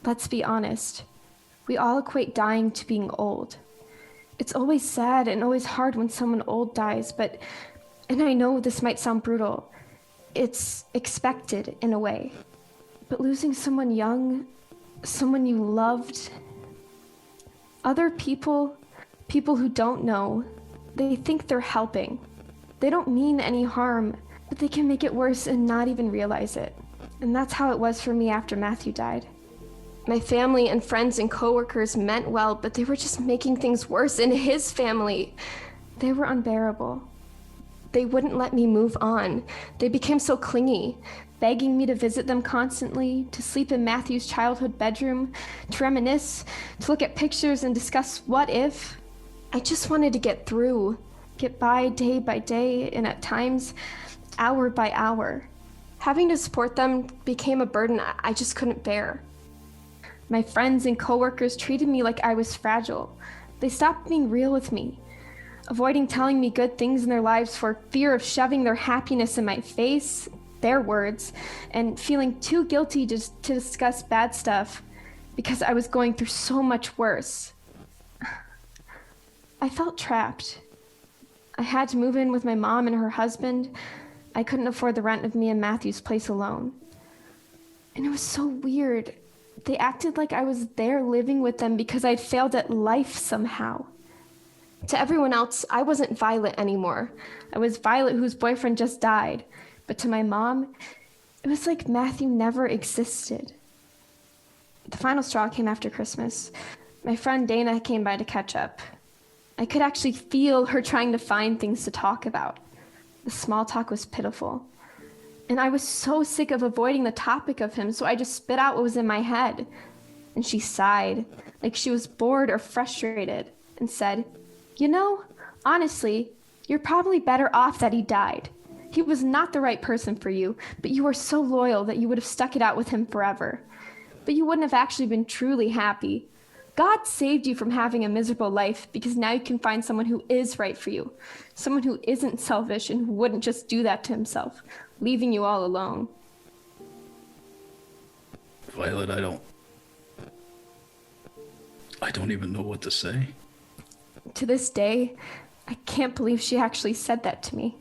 let's be honest. We all equate dying to being old. It's always sad and always hard when someone old dies, but, and I know this might sound brutal, it's expected in a way. But losing someone young, someone you loved, other people who don't know, they think they're helping. They don't mean any harm, but they can make it worse and not even realize it. And that's how it was for me after Matthew died. My family and friends and coworkers meant well, but they were just making things worse in his family. They were unbearable. They wouldn't let me move on. They became so clingy, begging me to visit them constantly, to sleep in Matthew's childhood bedroom, to reminisce, to look at pictures and discuss what if. I just wanted to get through, get by day by day, and at times, hour by hour. Having to support them became a burden I just couldn't bear. My friends and coworkers treated me like I was fragile. They stopped being real with me, avoiding telling me good things in their lives for fear of shoving their happiness in my face, their words, and feeling too guilty to discuss bad stuff because I was going through so much worse. I felt trapped. I had to move in with my mom and her husband. I couldn't afford the rent of me and Matthew's place alone. And it was so weird. They acted like I was there living with them because I'd failed at life somehow. To everyone else, I wasn't Violet anymore. I was Violet whose boyfriend just died. But to my mom, it was like Matthew never existed. The final straw came after Christmas. My friend Dana came by to catch up. I could actually feel her trying to find things to talk about. The small talk was pitiful. And I was so sick of avoiding the topic of him, so I just spit out what was in my head. And she sighed, like she was bored or frustrated, and said, "You know, honestly, you're probably better off that he died. He was not the right person for you, but you were so loyal that you would have stuck it out with him forever. But you wouldn't have actually been truly happy. God saved you from having a miserable life because now you can find someone who is right for you, someone who isn't selfish and who wouldn't just do that to himself, leaving you all alone." Violet, I don't even know what to say. To this day, I can't believe she actually said that to me.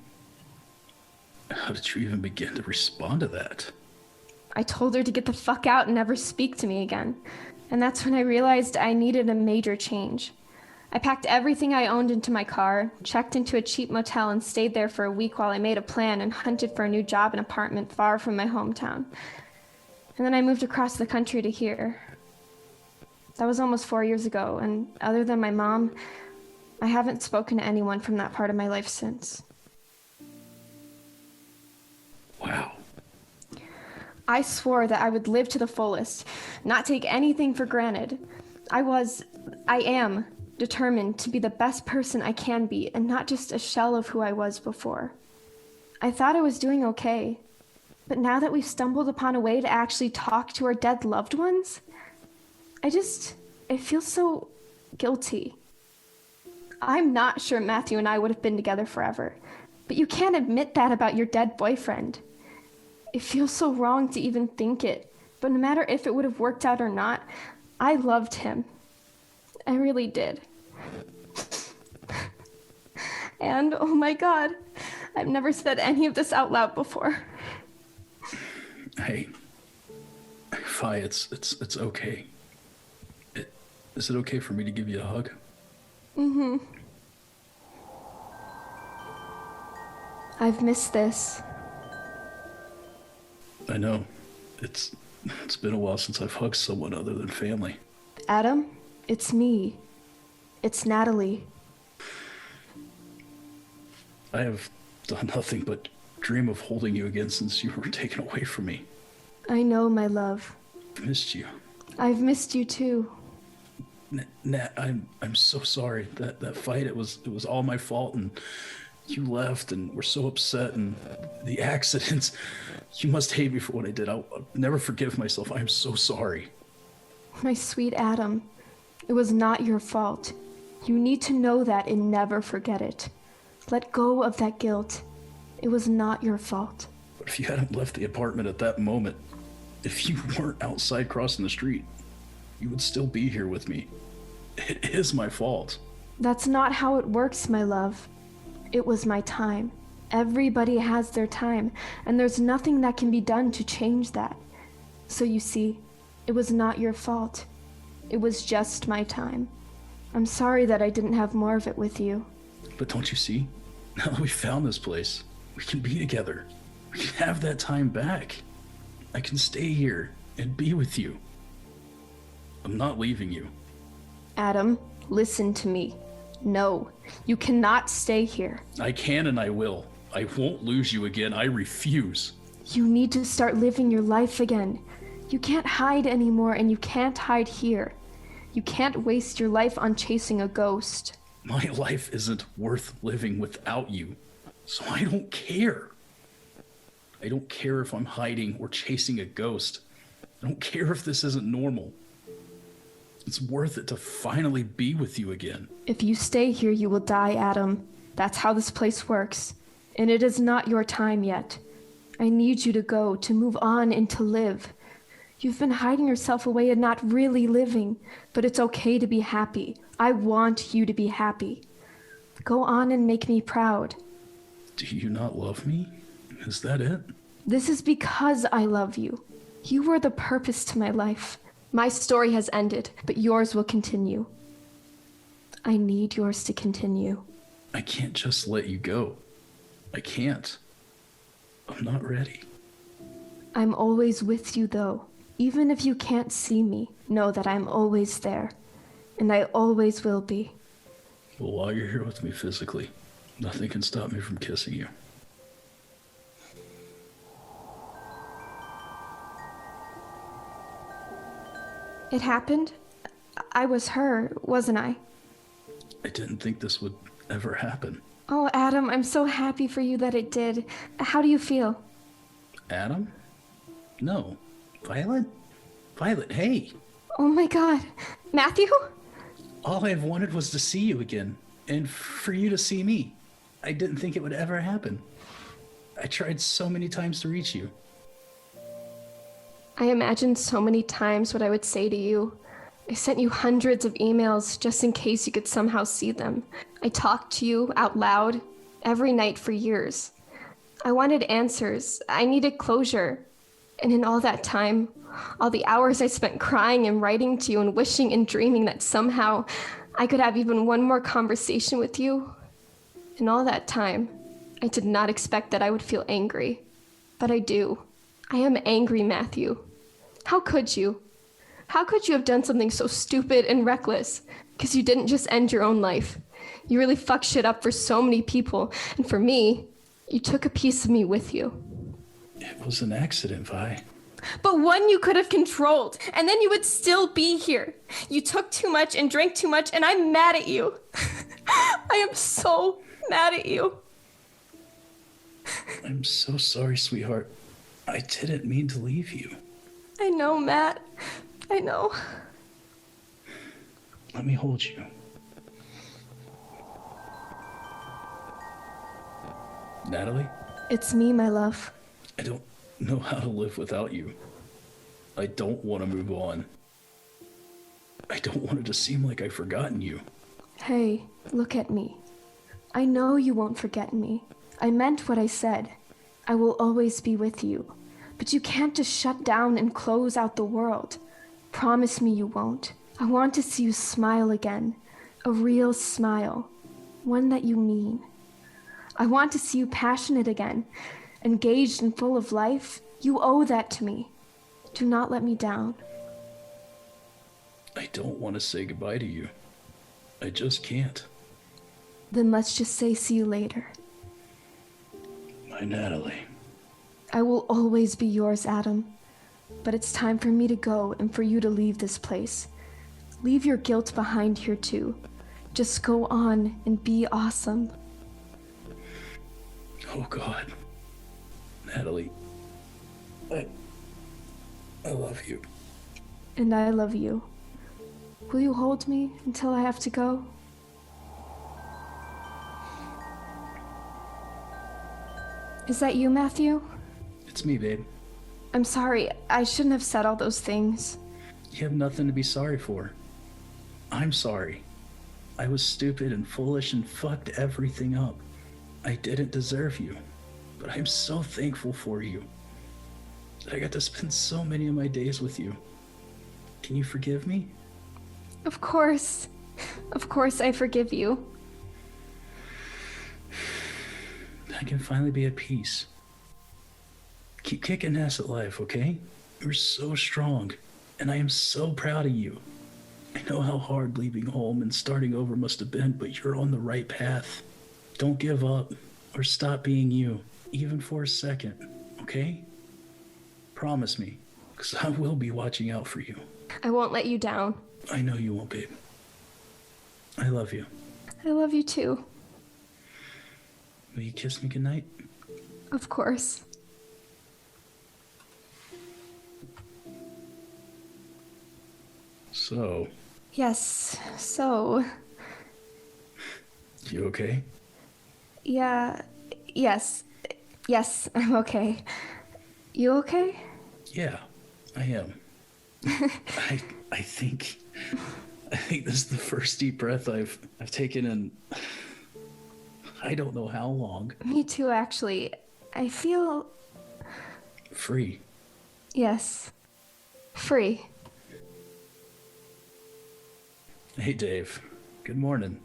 How did you even begin to respond to that? I told her to get the fuck out and never speak to me again. And that's when I realized I needed a major change. I packed everything I owned into my car, checked into a cheap motel, and stayed there for a week while I made a plan and hunted for a new job and apartment far from my hometown. And then I moved across the country to here. That was almost 4 years ago, and other than my mom, I haven't spoken to anyone from that part of my life since. Wow. I swore that I would live to the fullest, not take anything for granted. I am determined to be the best person I can be and not just a shell of who I was before. I thought I was doing okay, but now that we've stumbled upon a way to actually talk to our dead loved ones, I feel so guilty. I'm not sure Matthew and I would have been together forever, but you can't admit that about your dead boyfriend. It feels so wrong to even think it, but no matter if it would have worked out or not, I loved him. I really did. And, oh my God, I've never said any of this out loud before. Hey, Fi, it's okay. Is it okay for me to give you a hug? Mm-hmm. I've missed this. I know. It's been a while since I've hugged someone other than family. Adam, it's me. It's Natalie. I have done nothing but dream of holding you again since you were taken away from me. I know, my love. I missed you. I've missed you too. Nat, I'm so sorry. That fight, it was all my fault, and you left and were so upset, and the accidents. You must hate me for what I did. I'll never forgive myself. I'm so sorry. My sweet Adam, it was not your fault. You need to know that and never forget it. Let go of that guilt. It was not your fault. But if you hadn't left the apartment at that moment, if you weren't outside crossing the street, you would still be here with me. It is my fault. That's not how it works, my love. It was my time. Everybody has their time, and there's nothing that can be done to change that. So you see, it was not your fault. It was just my time. I'm sorry that I didn't have more of it with you. But don't you see? Now that we found this place, we can be together. We can have that time back. I can stay here and be with you. I'm not leaving you. Adam, listen to me. No, you cannot stay here. I can and I will. I won't lose you again. I refuse. You need to start living your life again. You can't hide anymore, and you can't hide here. You can't waste your life on chasing a ghost. My life isn't worth living without you, so I don't care. I don't care if I'm hiding or chasing a ghost. I don't care if this isn't normal. It's worth it to finally be with you again. If you stay here, you will die, Adam. That's how this place works. And it is not your time yet. I need you to go, to move on and to live. You've been hiding yourself away and not really living, but it's okay to be happy. I want you to be happy. Go on and make me proud. Do you not love me? Is that it? This is because I love you. You were the purpose to my life. My story has ended, but yours will continue. I need yours to continue. I can't just let you go. I can't. I'm not ready. I'm always with you, though. Even if you can't see me, know that I'm always there. And I always will be. Well, while you're here with me physically, nothing can stop me from kissing you. It happened? I was her, wasn't I? I didn't think this would ever happen. Oh, Adam, I'm so happy for you that it did. How do you feel? Adam? No. Violet? Violet, hey. Oh my God. Matthew? All I've wanted was to see you again, and for you to see me. I didn't think it would ever happen. I tried so many times to reach you. I imagined so many times what I would say to you. I sent you hundreds of emails just in case you could somehow see them. I talked to you out loud every night for years. I wanted answers. I needed closure. And in all that time, all the hours I spent crying and writing to you and wishing and dreaming that somehow I could have even one more conversation with you. In all that time, I did not expect that I would feel angry. But I do. I am angry, Matthew. How could you? How could you have done something so stupid and reckless? Because you didn't just end your own life. You really fucked shit up for so many people. And for me, you took a piece of me with you. It was an accident, Vi. But one you could have controlled, and then you would still be here. You took too much and drank too much, and I'm mad at you. I am so mad at you. I'm so sorry, sweetheart. I didn't mean to leave you. I know, Matt. I know. Let me hold you. Natalie? It's me, my love. I don't know how to live without you. I don't want to move on. I don't want it to seem like I've forgotten you. Hey, look at me. I know you won't forget me. I meant what I said. I will always be with you. But you can't just shut down and close out the world. Promise me you won't. I want to see you smile again. A real smile. One that you mean. I want to see you passionate again. Engaged and full of life. You owe that to me. Do not let me down. I don't want to say goodbye to you. I just can't. Then let's just say see you later. My Natalie. I will always be yours, Adam. But it's time for me to go and for you to leave this place. Leave your guilt behind here too. Just go on and be awesome. Oh God. Natalie. I love you. And I love you. Will you hold me until I have to go? Is that you, Matthew? It's me, babe. I'm sorry. I shouldn't have said all those things. You have nothing to be sorry for. I'm sorry. I was stupid and foolish and fucked everything up. I didn't deserve you. But I'm so thankful for you. That I got to spend so many of my days with you. Can you forgive me? Of course. Of course I forgive you. I can finally be at peace. Keep kicking ass at life, okay? You're so strong, and I am so proud of you. I know how hard leaving home and starting over must have been, but you're on the right path. Don't give up or stop being you, even for a second, okay? Promise me, because I will be watching out for you. I won't let you down. I know you won't, babe. I love you. I love you too. Will you kiss me goodnight? Of course. So, Yes, so, you okay? yeah, yes, I'm okay. You okay? Yeah, I am. I think this is the first deep breath I've taken in I don't know how long. Me too, actually. I feel, Free. yes, free. Hey, Dave. Good morning.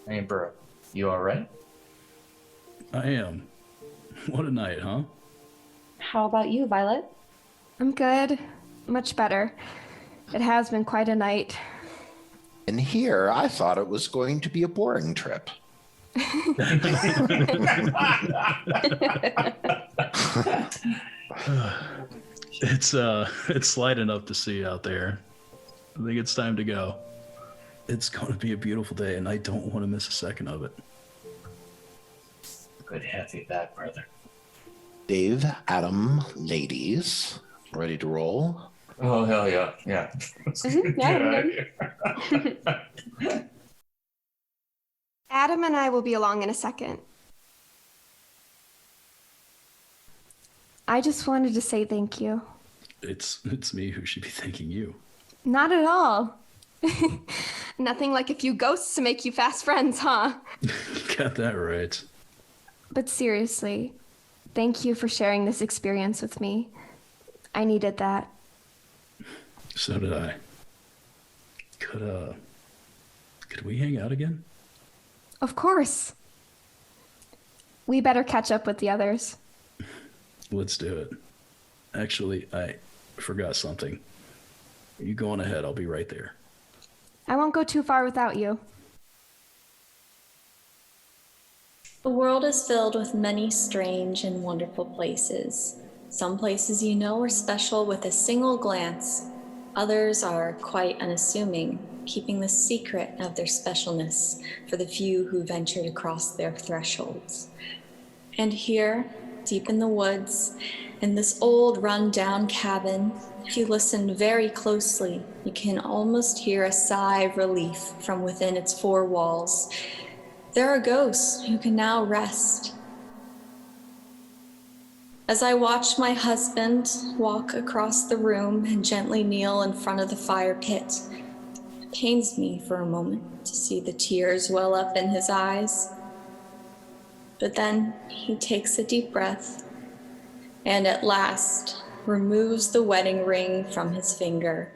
Hey, bro. You all right? I am. What a night, huh? How about you, Violet? I'm good. Much better. It has been quite a night. And here, I thought it was going to be a boring trip. It's light enough to see out there. I think it's time to go. It's going to be a beautiful day, and I don't want to miss a second of it. Good to have you back, brother. Dave, Adam, ladies, ready to roll? Oh, hell yeah. Yeah. Yeah. Adam and I will be along in a second. I just wanted to say thank you. It's me who should be thanking you. Not at all. Nothing like a few ghosts to make you fast friends, huh? Got that right. But seriously, thank you for sharing this experience with me. I needed that. So did I. Could we hang out again? Of course. We better catch up with the others. Let's do it. Actually, I forgot something. You go on ahead. I'll be right there. I won't go too far without you. The world is filled with many strange and wonderful places. Some places you know are special with a single glance. Others are quite unassuming, keeping the secret of their specialness for the few who venture to cross their thresholds. And here, deep in the woods, in this old run-down cabin, if you listen very closely, you can almost hear a sigh of relief from within its four walls. There are ghosts who can now rest. As I watch my husband walk across the room and gently kneel in front of the fire pit, it pains me for a moment to see the tears well up in his eyes. But then he takes a deep breath and at last removes the wedding ring from his finger,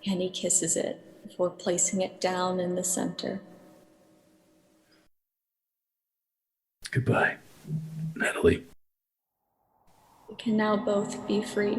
and he kisses it before placing it down in the center. Goodbye, Natalie. We can now both be free.